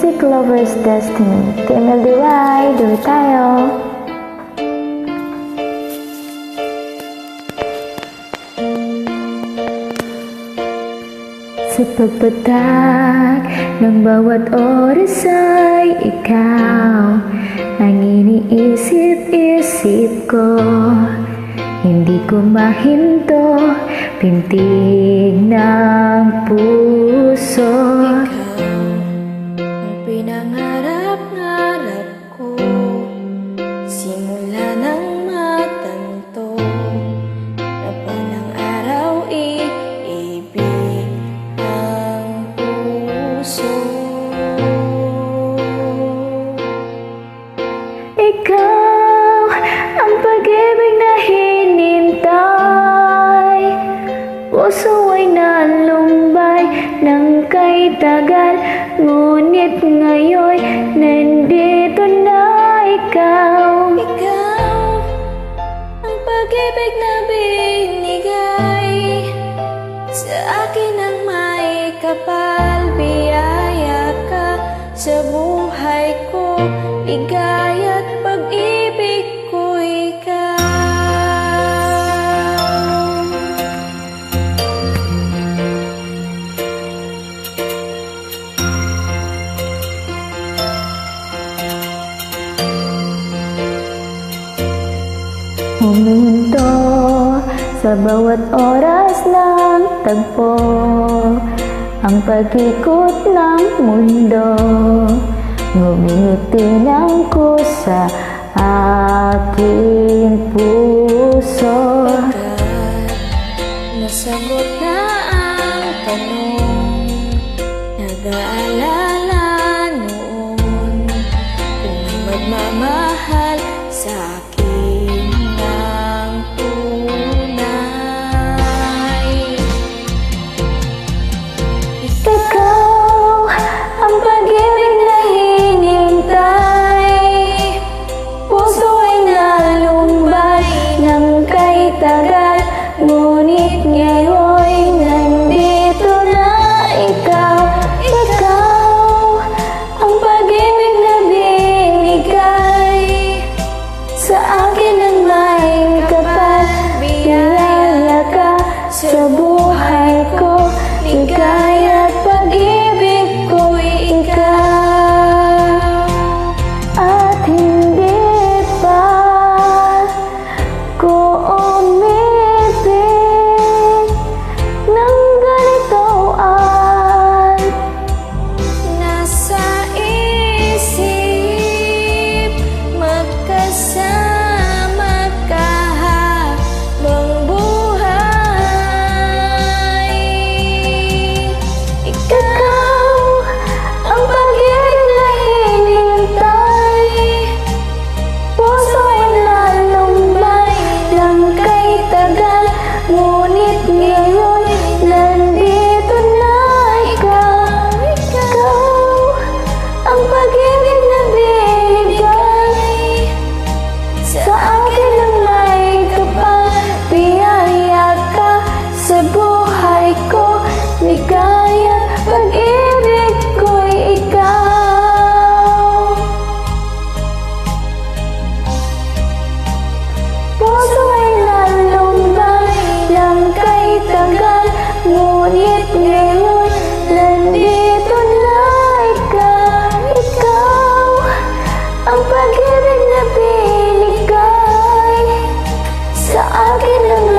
Music Lover's Destiny. Team LDY, dulo tayo! Sa pagpatak ng bawat oras ay ikaw ang iniisip-isip ko. Hindi ko mahinto, pintig ng puso. Ikaw ang pinangarap-ngarap ko, simula ng matanto na palang araw iibig ang puso. Ikaw ang pag-ibig na hinintay, puso ay nalumbay ng kay tagal, ngunit ngayon nandito na ikaw. Ikaw ang pag-ibig na binigay sa akin ang may kapal, biyaya ka sa buhay ko, ligaya at pag-ibig ko ikaw. Huminto sa bawat oras ng tagpo, ang pag-ikot ng mundo, ngumingiti ng kusa aking puso. Nasagot na ang tanong, nag-aalala noon kung magmamahal sa akin ng tunay. Ikaw ang pag-ibig na hinintay, puso ay nalumbay ng kay tagal, ngunit ngayon nandito na ikaw. Ikaw ang pag-ibig na binigay sa akin ang may kapal, biyaya ka sa buhay ko, ligaya at pag-ibig ko ikaw. At hindi pa ko umibig ng ganito at Nasa isip, magkasama ka habang buhay. ikaw ang pag-ibig na hinintay, puso ay nalumbay ng kay tagal, ngunit ngayon nandito na ikaw. Ikaw ang pag-ibig na binigay sa akin ang may kapal, biyaya ka sa buhay ko, ligaya at pag-ibig ko'y ikaw. Puso ay nalumbay ng kay tagal, ngunit ngayon nandito na ikaw. Ikaw ang pag-ibig na binigay sa akin ang